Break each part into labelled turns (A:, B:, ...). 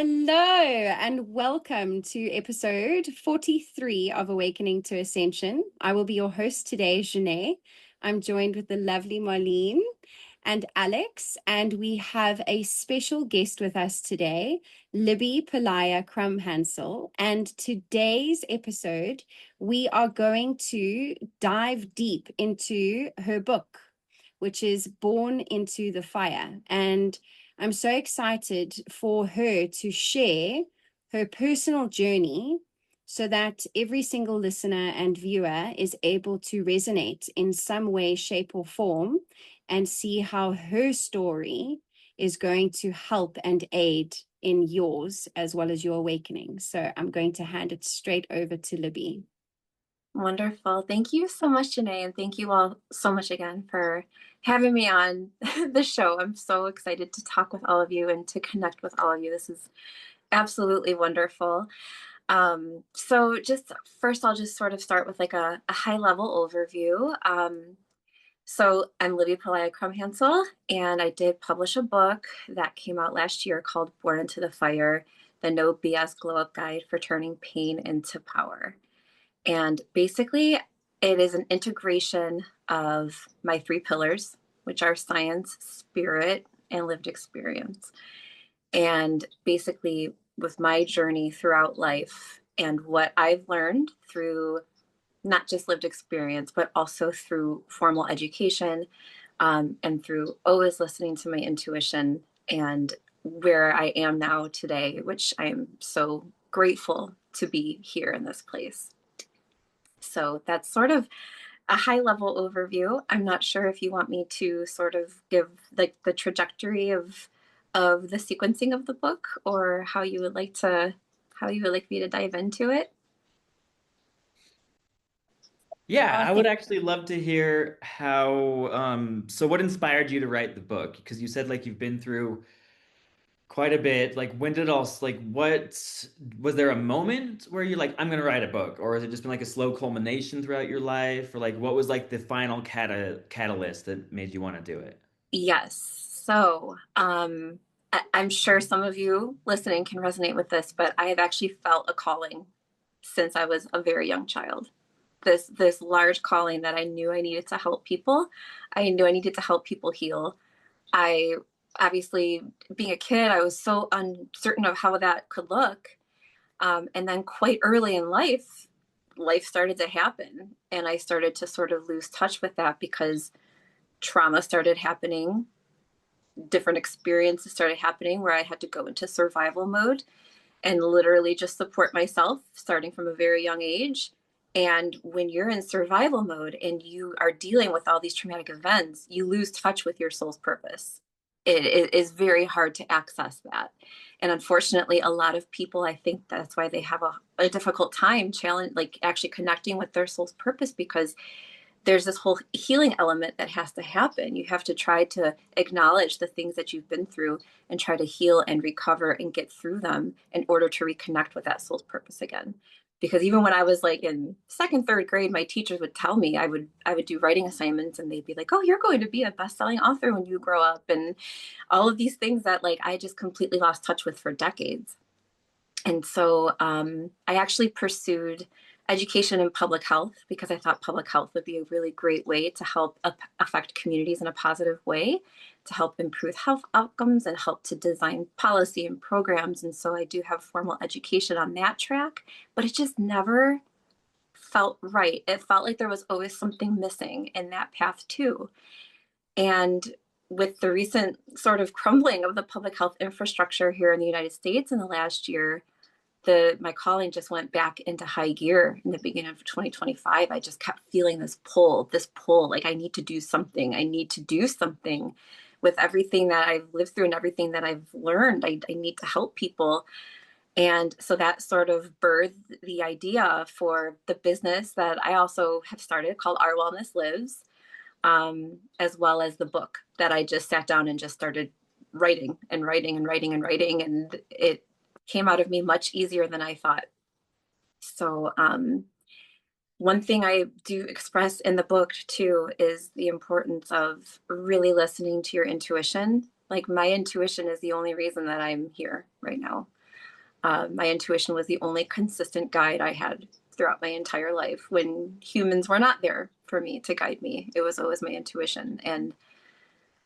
A: Hello and welcome to episode 43 of Awakening to Ascension. I will be your host today, Janae. I'm joined with the lovely Marlene and Alex, and we have a special guest with us today, Libbey Pelaya Crumhansel. And today's episode, we are going to dive deep into her book, which is Born into the Fire. And I'm so excited for her to share her personal journey so that every single listener and viewer is able to resonate in some way, shape, or form and see how her story is going to help and aid in yours as well as your awakening. So I'm going to hand it straight over to Libbey.
B: Wonderful. Thank you so much, Janae, and thank you all so much again for having me on the show. I'm so excited to talk with all of you and to connect with all of you. This is absolutely wonderful. So just first, I'll just sort of start with like a high-level overview. So I'm Libbey Pelaya Crumhansel, and I did publish a book that came out last year called Born into the Fire, the No BS Glow Up Guide for Turning Pain into Power. And basically, it is an integration of my three pillars, which are science, spirit, and lived experience. And basically, with my journey throughout life and what I've learned through not just lived experience, but also through formal education and through always listening to my intuition and where I am now today, which I am so grateful to be here in this place. So that's sort of a high level overview. I'm not sure if you want me to sort of give like the trajectory of the sequencing of the book or how you would like me to dive into it.
C: Yeah, I would actually love to hear how, so what inspired you to write the book? Because you said like you've been through quite a bit. Like when did it all, like what, was there a moment where you're like, I'm gonna write a book? Or has it just been like a slow culmination throughout your life? Or like what was like the final catalyst that made you want to do it?
B: Yes. So I'm sure some of you listening can resonate with this, but I have actually felt a calling since I was a very young child. This large calling that I knew I needed to help people. I knew I needed to help people heal. I obviously, being a kid, I was so uncertain of how that could look. And then quite early in life started to happen. And I started to sort of lose touch with that because trauma started happening, different experiences started happening where I had to go into survival mode and literally just support myself starting from a very young age. And when you're in survival mode and you are dealing with all these traumatic events, you lose touch with your soul's purpose. It is very hard to access that. And unfortunately, a lot of people, I think that's why they have a difficult time like actually connecting with their soul's purpose, because there's this whole healing element that has to happen. You have to try to acknowledge the things that you've been through and try to heal and recover and get through them in order to reconnect with that soul's purpose again. Because even when I was like in second, third grade, my teachers would tell me I would do writing assignments and they'd be like, "Oh, you're going to be a best-selling author when you grow up," and all of these things that like I just completely lost touch with for decades. And so I actually pursued education in public health because I thought public health would be a really great way to help affect communities in a positive way, to help improve health outcomes and help to design policy and programs. And so I do have formal education on that track, but it just never felt right. It felt like there was always something missing in that path too. And with the recent sort of crumbling of the public health infrastructure here in the United States in the last year, my calling just went back into high gear in the beginning of 2025. I just kept feeling this pull, like I need to do something. I need to do something with everything that I've lived through and everything that I've learned. I need to help people. And so that sort of birthed the idea for the business that I also have started called Our Wellness Lives, as well as the book that I just sat down and just started writing and writing and writing and writing. And it came out of me much easier than I thought. So one thing I do express in the book too is the importance of really listening to your intuition. Like my intuition is the only reason that I'm here right now. My intuition was the only consistent guide I had throughout my entire life. When humans were not there for me to guide me, it was always my intuition. And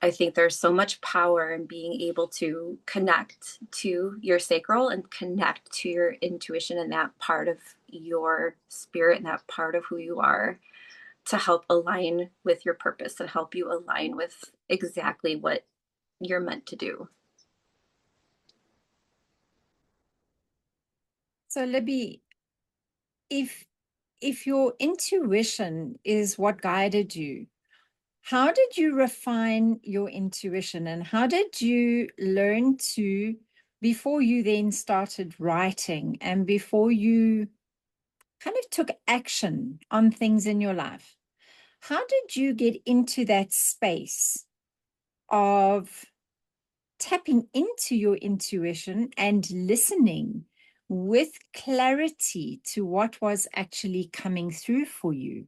B: I think there's so much power in being able to connect to your sacral and connect to your intuition and that part of your spirit and that part of who you are, to help align with your purpose, to help you align with exactly what you're meant to do.
D: So, Libby, if your intuition is what guided you, how did you refine your intuition, and how did you learn to, before you then started writing and before you kind of took action on things in your life, how did you get into that space of tapping into your intuition and listening with clarity to what was actually coming through for you?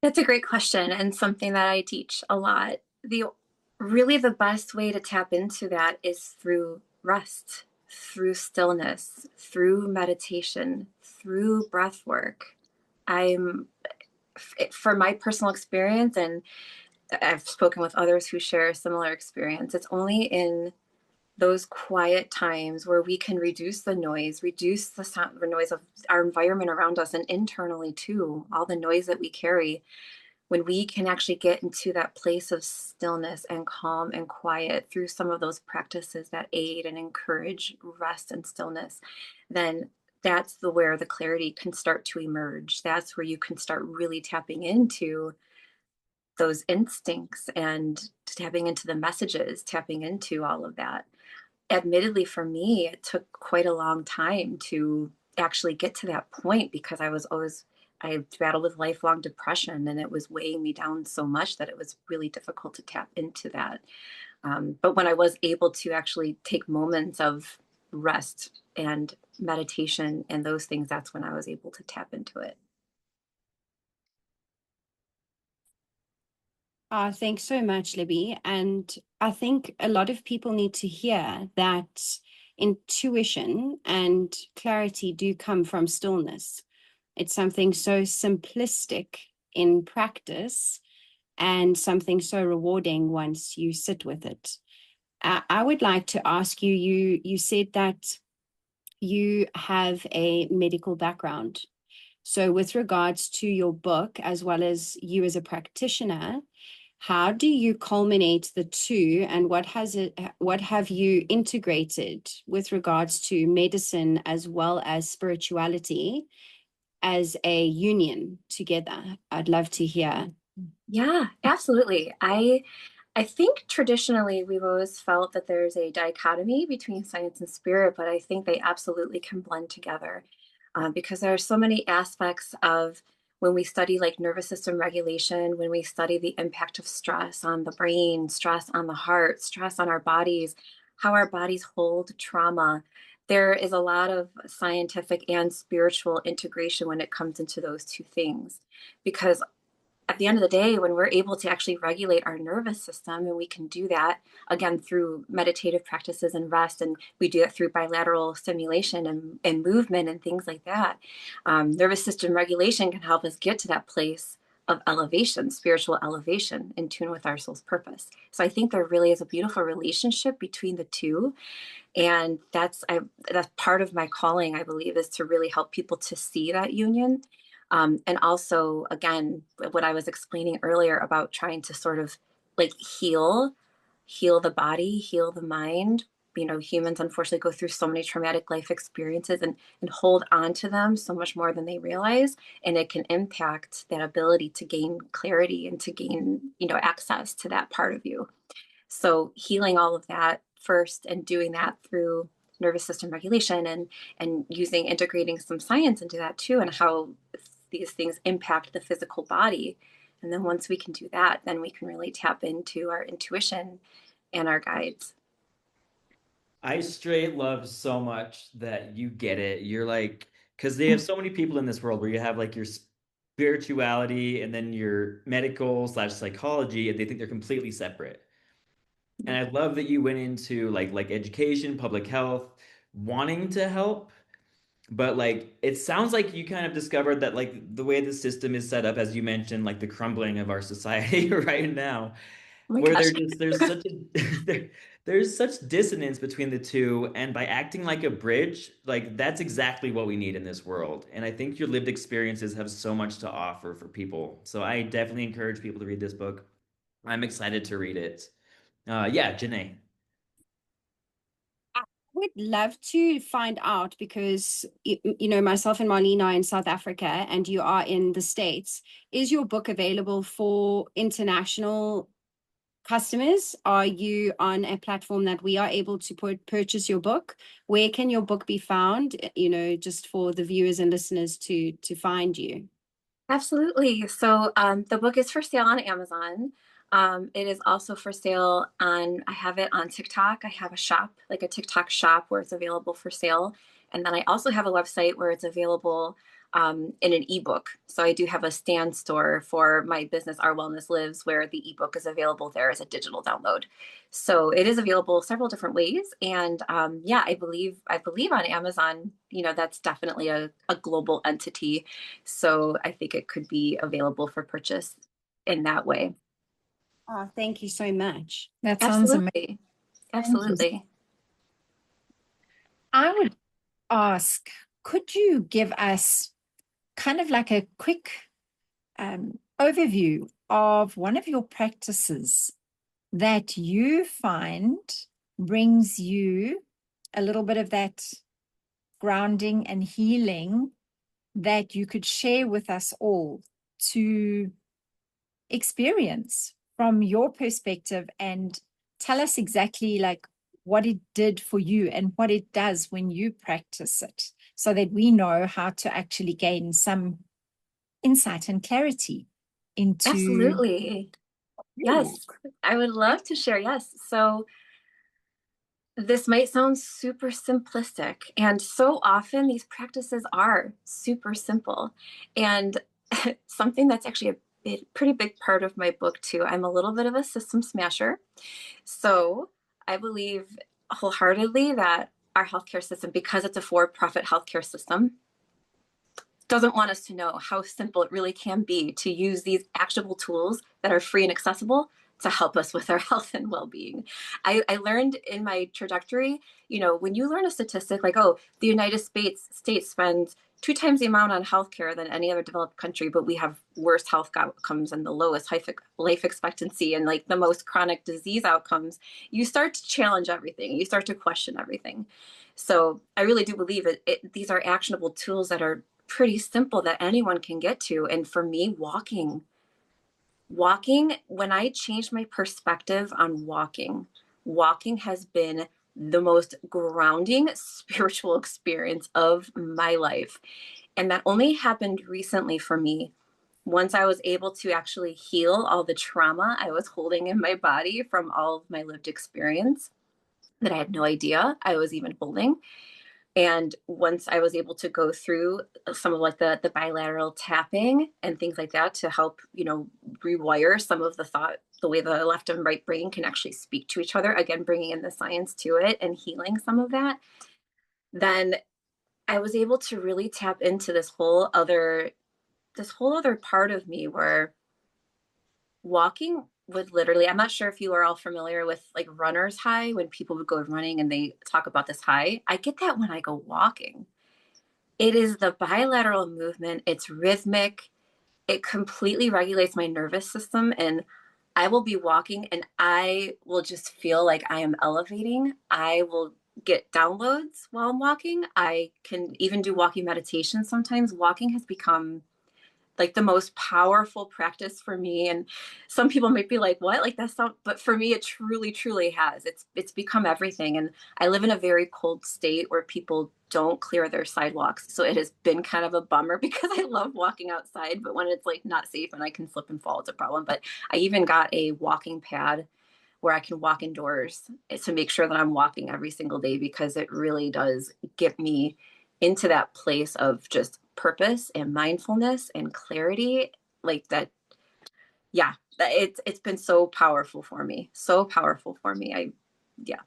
B: That's a great question, and something that I teach a lot. The best way to tap into that is through rest, through stillness, through meditation, through breath work. I'm For my personal experience, and I've spoken with others who share a similar experience, it's only in those quiet times where we can reduce the noise, reduce the sound, the noise of our environment around us, and internally too, all the noise that we carry. When we can actually get into that place of stillness and calm and quiet through some of those practices that aid and encourage rest and stillness, then that's where the clarity can start to emerge. That's where you can start really tapping into those instincts and tapping into the messages, tapping into all of that. Admittedly, for me, it took quite a long time to actually get to that point, because I battled with lifelong depression, and it was weighing me down so much that it was really difficult to tap into that. But when I was able to actually take moments of rest and meditation and those things, that's when I was able to tap into it.
A: Thanks so much, Libby. And I think a lot of people need to hear that intuition and clarity do come from stillness. It's something so simplistic in practice and something so rewarding once you sit with it. I would like to ask you, you said that you have a medical background. So with regards to your book, as well as you as a practitioner, how do you culminate the two, and what have you integrated with regards to medicine as well as spirituality as a union together? I'd love to hear.
B: Yeah, absolutely. I think traditionally we've always felt that there's a dichotomy between science and spirit, but I think they absolutely can blend together, because there are so many aspects of when we study like nervous system regulation, when we study the impact of stress on the brain, stress on the heart, stress on our bodies, how our bodies hold trauma. There is a lot of scientific and spiritual integration when it comes into those two things, because at the end of the day, when we're able to actually regulate our nervous system, and we can do that again through meditative practices and rest, and we do that through bilateral stimulation and movement and things like that, nervous system regulation can help us get to that place of elevation, spiritual elevation, in tune with our soul's purpose. So I think there really is a beautiful relationship between the two, and that's part of my calling, I believe, is to really help people to see that union. And also, again, what I was explaining earlier about trying to sort of like heal the body, heal the mind. You know, humans unfortunately go through so many traumatic life experiences, and hold on to them so much more than they realize. And it can impact that ability to gain clarity and to gain, access to that part of you. So healing all of that first, and doing that through nervous system regulation, and using integrating some science into that too, and how these things impact the physical body. And then once we can do that, then we can really tap into our intuition and our guides.
C: I straight love so much that you get it. You're like, because they have so many people in this world where you have like your spirituality and then your medical slash psychology, and they think they're completely separate. And I love that you went into like education, public health, wanting to help, but like it sounds like you kind of discovered that like the way the system is set up, as you mentioned, like the crumbling of our society right now,
B: Oh my
C: where
B: gosh.
C: there's such a there's such dissonance between the two, and by acting like a bridge, like that's exactly what we need in this world. And I think your lived experiences have so much to offer for people. So I definitely encourage people to read this book. I'm excited to read it. Yeah, Janae.
A: I would love to find out because, myself and Marlene are in South Africa and you are in the States. Is your book available for international customers? Are you on a platform that we are able to purchase your book? Where can your book be found? Just for the viewers and listeners to find you.
B: Absolutely. So the book is for sale on Amazon. It is also for sale on, I have it on TikTok. I have a shop, like a TikTok shop where it's available for sale. And then I also have a website where it's available in an ebook. So I do have a stand store for my business, Our Wellness Lives, where the ebook is available there as a digital download. So it is available several different ways. And yeah, I believe on Amazon, that's definitely a global entity. So I think it could be available for purchase in that way.
A: Oh, thank you so much.
D: That sounds amazing.
B: Absolutely. Absolutely.
D: I would ask, could you give us kind of like a quick overview of one of your practices that you find brings you a little bit of that grounding and healing that you could share with us all to experience from your perspective, and tell us exactly like what it did for you and what it does when you practice it, so that we know how to actually gain some insight and clarity into.
B: Absolutely. Yes, I would love to share. Yes. So this might sound super simplistic, and so often these practices are super simple. And something that's actually a pretty big part of my book too. I'm a little bit of a system smasher. So I believe wholeheartedly that our healthcare system, because it's a for-profit healthcare system, doesn't want us to know how simple it really can be to use these actionable tools that are free and accessible to help us with our health and well-being. I learned in my trajectory, when you learn a statistic like, oh, the United States spends 2 times the amount on healthcare than any other developed country, but we have worse health outcomes and the lowest life expectancy and like the most chronic disease outcomes, you start to challenge everything. You start to question everything. So I really do believe these are actionable tools that are pretty simple that anyone can get to. And for me, walking, when I changed my perspective on walking has been the most grounding spiritual experience of my life. And that only happened recently for me. Once I was able to actually heal all the trauma I was holding in my body from all of my lived experience that I had no idea I was even holding. And once I was able to go through some of like the bilateral tapping and things like that to help, rewire some of the thought, the way the left and right brain can actually speak to each other, again, bringing in the science to it and healing some of that, then I was able to really tap into this whole other part of me where walking would literally, I'm not sure if you are all familiar with like runner's high, when people would go running and they talk about this high. I get that when I go walking. It is the bilateral movement. It's rhythmic. It completely regulates my nervous system. And I will be walking and I will just feel like I am elevating. I will get downloads while I'm walking. I can even do walking meditation sometimes. Walking has become like the most powerful practice for me. And some people might be like, what? Like that's not, but for me, it truly, truly has. It's become everything. And I live in a very cold state where people don't clear their sidewalks. So it has been kind of a bummer because I love walking outside, but when it's like not safe and I can slip and fall, it's a problem. But I even got a walking pad where I can walk indoors to make sure that I'm walking every single day, because it really does get me into that place of just purpose and mindfulness and clarity, like that. Yeah, it's been so powerful for me. So powerful for me. Yeah.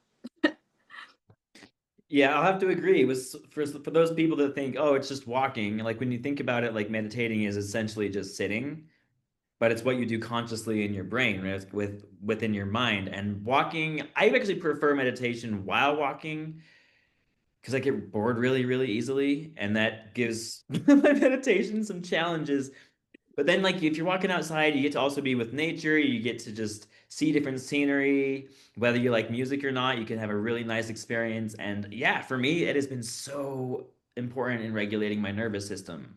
C: Yeah, I'll have to agree. It was for those people that think, oh, it's just walking. Like when you think about it, like meditating is essentially just sitting, but it's what you do consciously in your brain, right? It's within your mind. And walking, I actually prefer meditation while walking because I get bored really, really easily, and that gives my meditation some challenges. But then, like, if you're walking outside, you get to also be with nature. You get to just see different scenery. Whether you like music or not, you can have a really nice experience. And yeah, for me, it has been so important in regulating my nervous system.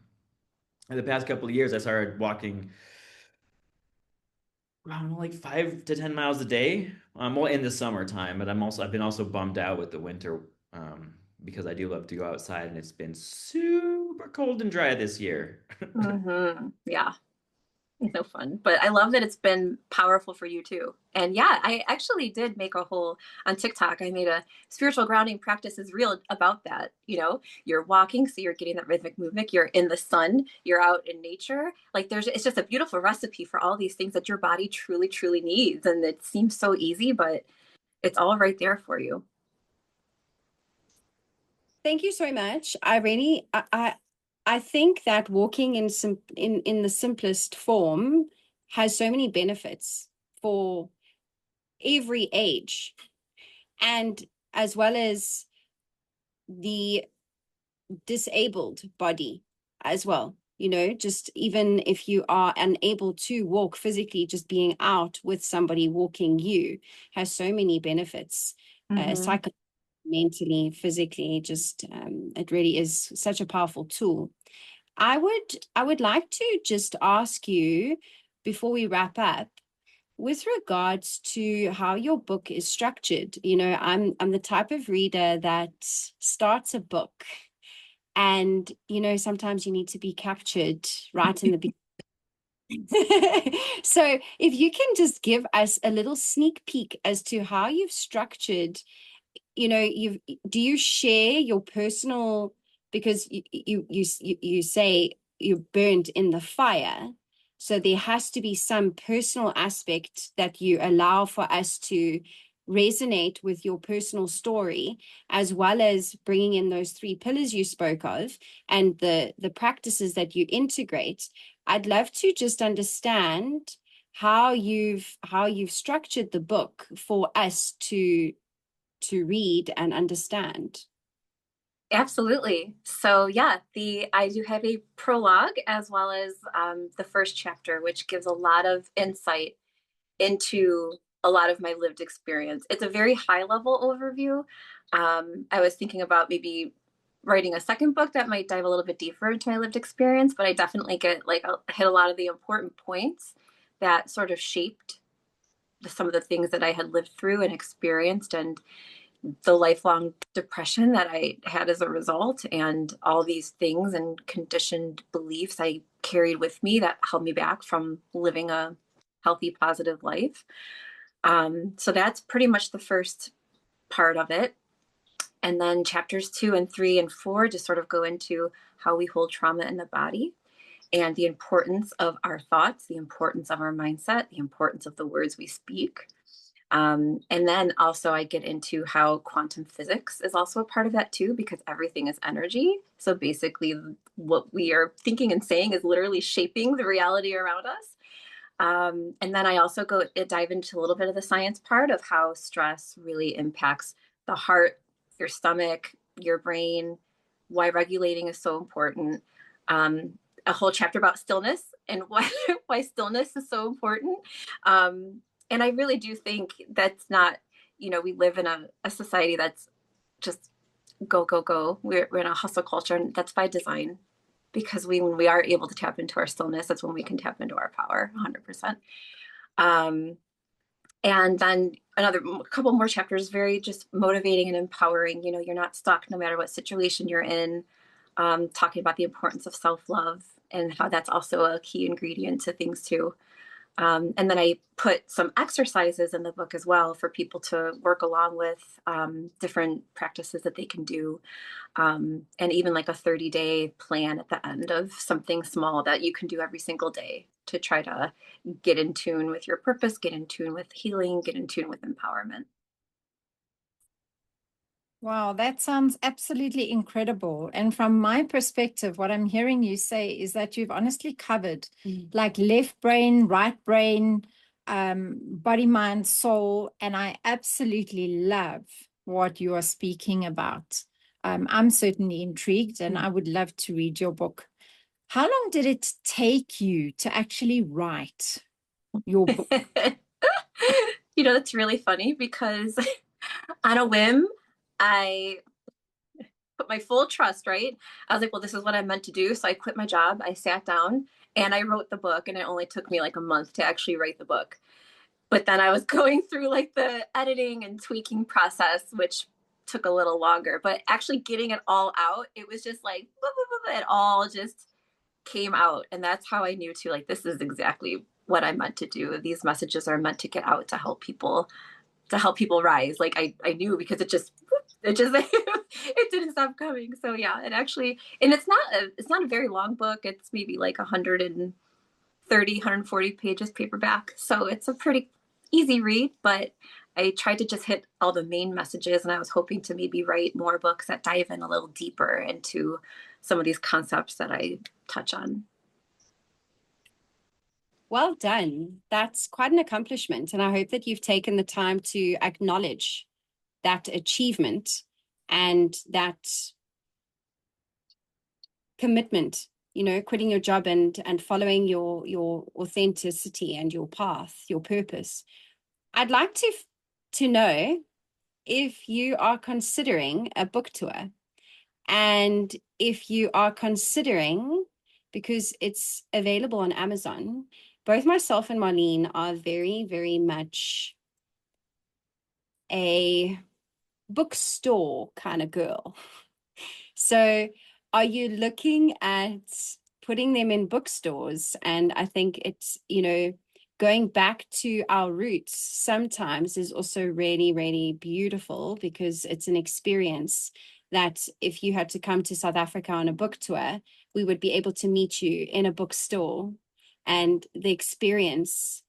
C: In the past couple of years, I started walking, I don't know, like 5 to 10 miles a day. Well, in the summertime, but I've been also bummed out with the winter, because I do love to go outside, and it's been super cold and dry this year.
B: Yeah. No fun, but I love that it's been powerful for you too. And yeah, I actually did make a whole on TikTok. I made a spiritual grounding practice is real about that. You're walking, so you're getting that rhythmic movement. You're in the sun, you're out in nature. Like it's just a beautiful recipe for all these things that your body truly, truly needs. And it seems so easy, but it's all right there for you.
A: Thank you so much. I think that walking in the simplest form has so many benefits for every age, and as well as the disabled body as well. Just even if you are unable to walk physically, just being out with somebody walking you has so many benefits, psychologically, mentally, physically. Just it really is such a powerful tool. I would like to just ask you before we wrap up, with regards to how your book is structured. I'm the type of reader that starts a book, and sometimes you need to be captured right in the beginning. So if you can just give us a little sneak peek as to how you've structured, do you share your personal, because you say you're burned in the fire, so there has to be some personal aspect that you allow for us to resonate with your personal story, as well as bringing in those 3 pillars you spoke of and the practices that you integrate. I'd love to just understand how you've structured the book for us to read and understand.
B: Absolutely. So yeah, I do have a prologue as well as the first chapter, which gives a lot of insight into a lot of my lived experience. It's a very high level overview. I was thinking about maybe writing a second book that might dive a little bit deeper into my lived experience, but I definitely hit a lot of the important points that sort of shaped some of the things that I had lived through and experienced, and the lifelong depression that I had as a result, and all these things and conditioned beliefs I carried with me that held me back from living a healthy, positive life. So that's pretty much the first part of it. And then chapters 2 and 3 and 4 just sort of go into how we hold trauma in the body and the importance of our thoughts, the importance of our mindset, the importance of the words we speak. And then also I get into how quantum physics is also a part of that too, because everything is energy. So basically what we are thinking and saying is literally shaping the reality around us. And then I also dive into a little bit of the science part of how stress really impacts the heart, your stomach, your brain, why regulating is so important. A whole chapter about stillness and why stillness is so important. And I really do think that's not, we live in a society that's just go, go, go. We're in a hustle culture, and that's by design, because when we are able to tap into our stillness, that's when we can tap into our power 100%. And then a couple more chapters, very just motivating and empowering. You're not stuck no matter what situation you're in. Talking about the importance of self-love and how that's also a key ingredient to things too. And then I put some exercises in the book as well for people to work along with, different practices that they can do. And even like a 30-day plan at the end of something small that you can do every single day to try to get in tune with your purpose, get in tune with healing, get in tune with empowerment.
D: Wow, that sounds absolutely incredible. And from my perspective, what I'm hearing you say is that you've honestly covered like left brain, right brain, body, mind, soul. And I absolutely love what you are speaking about. I'm certainly intrigued and I would love to read your book. How long did it take you to actually write your book?
B: That's really funny because on a whim, I put my full trust, right? I was like, well, this is what I'm meant to do. So I quit my job. I sat down and I wrote the book, and it only took me like a month to actually write the book. But then I was going through like the editing and tweaking process, which took a little longer, but actually getting it all out, it was just like, it all just came out. And that's how I knew too, like, this is exactly what I'm meant to do. These messages are meant to get out to help people rise. Like I knew, because it just it didn't stop coming. So yeah, it actually, and it's not a very long book. It's maybe like 140 pages paperback. So it's a pretty easy read, but I tried to just hit all the main messages, and I was hoping to maybe write more books that dive in a little deeper into some of these concepts that I touch on.
A: Well done. That's quite an accomplishment. And I hope that you've taken the time to acknowledge that achievement and that commitment, quitting your job and following your authenticity and your path, your purpose. I'd like to know if you are considering a book tour, and if you are considering, because it's available on Amazon. Both myself and Marlene are very, very much a bookstore kind of girl. So are you looking at putting them in bookstores? And I think it's, going back to our roots sometimes is also really, really beautiful, because it's an experience that if you had to come to South Africa on a book tour, we would be able to meet you in a bookstore. And the experience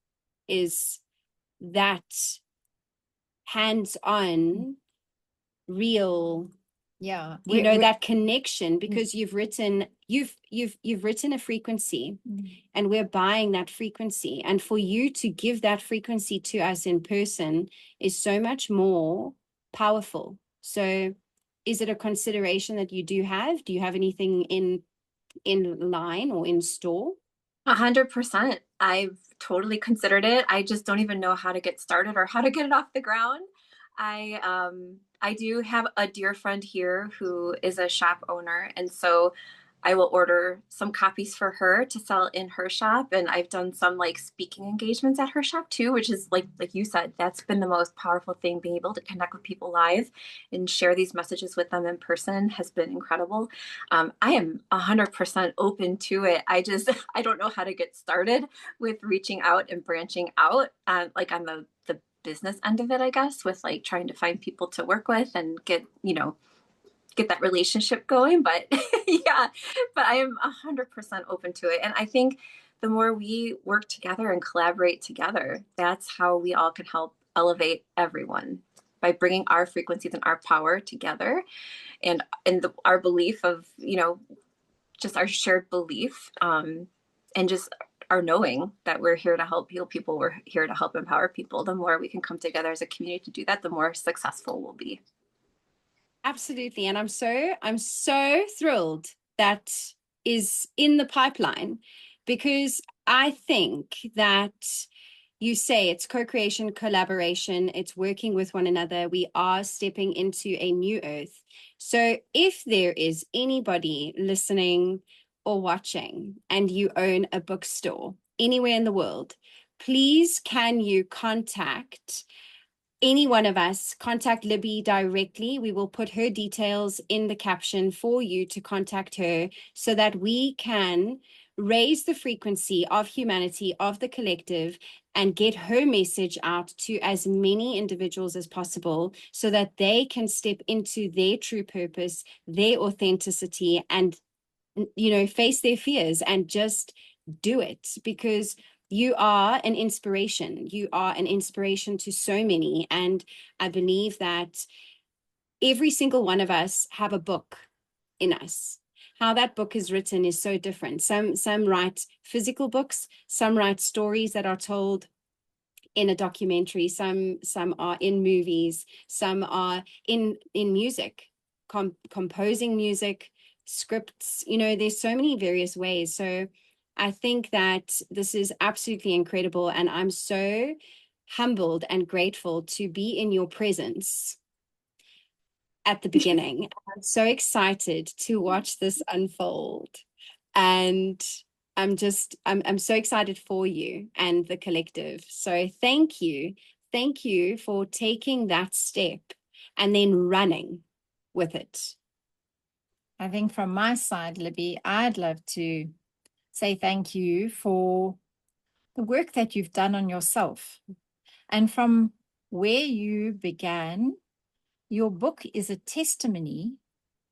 A: is that hands-on, real, that connection, because you've written a frequency, and we're buying that frequency. And for you to give that frequency to us in person is so much more powerful. So is it a consideration that you do have? Do you have anything in line or in store?
B: 100%. I've totally considered it. I just don't even know how to get started or how to get it off the ground. I do have a dear friend here who is a shop owner, and so I will order some copies for her to sell in her shop. And I've done some like speaking engagements at her shop too, which is like you said, that's been the most powerful thing. Being able to connect with people live and share these messages with them in person has been incredible. I am 100% open to it. I don't know how to get started with reaching out and branching out, like on the business end of it, I guess, with like trying to find people to work with and get that relationship going. But yeah, but I am 100% open to it. And I think the more we work together and collaborate together, that's how we all can help elevate everyone, by bringing our frequencies and our power together, and our belief of, just our shared belief, and just our knowing that we're here to help heal people, we're here to help empower people. The more we can come together as a community to do that, the more successful we'll be.
A: Absolutely. And I'm so thrilled that is in the pipeline, because I think that you say it's co-creation, collaboration, it's working with one another. We are stepping into a new earth. So if there is anybody listening or watching and you own a bookstore anywhere in the world, please can you contact any one of us, contact Libbey directly. We will put her details in the caption for you to contact her, so that we can raise the frequency of humanity, of the collective, and get her message out to as many individuals as possible, so that they can step into their true purpose, their authenticity, and face their fears and just do it, because you are an inspiration. You are an inspiration to so many. And I believe that every single one of us have a book in us. How that book is written is so different. Some write physical books, some write stories that are told in a documentary, some are in movies, some are in music, composing music, scripts. There's so many various ways. So I think that this is absolutely incredible, and I'm so humbled and grateful to be in your presence at the beginning. I'm so excited to watch this unfold. And I'm so excited for you and the collective. So thank you. Thank you for taking that step and then running with it.
D: I think from my side, Libbey, I'd love to say thank you for the work that you've done on yourself. And from where you began, your book is a testimony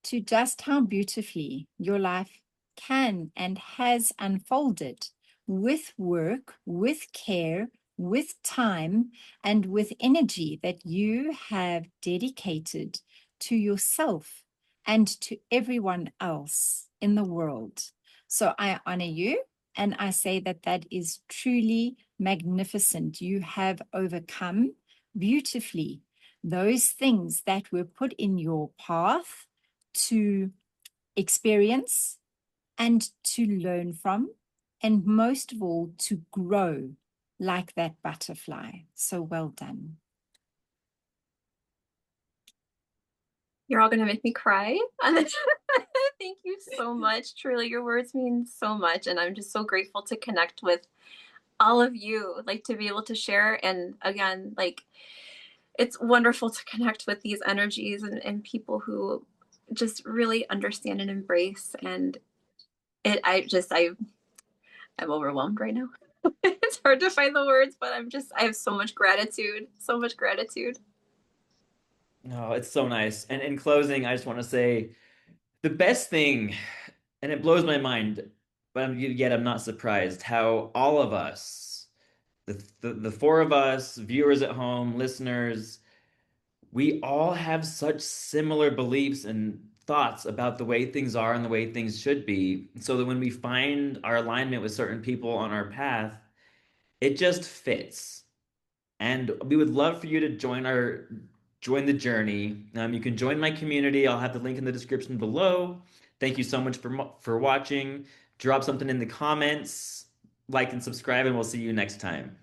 D: to just how beautifully your life can and has unfolded with work, with care, with time, and with energy that you have dedicated to yourself and to everyone else in the world. So I honor you, and I say that that is truly magnificent. You have overcome beautifully those things that were put in your path to experience and to learn from, and most of all, to grow like that butterfly. So well done.
B: You're all going to make me cry on this. Thank you so much. Truly, your words mean so much. And I'm just so grateful to connect with all of you, like to be able to share. And again, like, it's wonderful to connect with these energies and people who just really understand and embrace. And I'm overwhelmed right now. It's hard to find the words, but I have so much gratitude, so much gratitude.
C: Oh, it's so nice. And in closing, I just want to say the best thing, and it blows my mind, but yet I'm not surprised how all of us, the four of us, viewers at home, listeners, we all have such similar beliefs and thoughts about the way things are and the way things should be. So that when we find our alignment with certain people on our path, it just fits. And we would love for you to join the journey. You can join my community. I'll have the link in the description below. Thank you so much for watching. Drop something in the comments, like and subscribe, and we'll see you next time.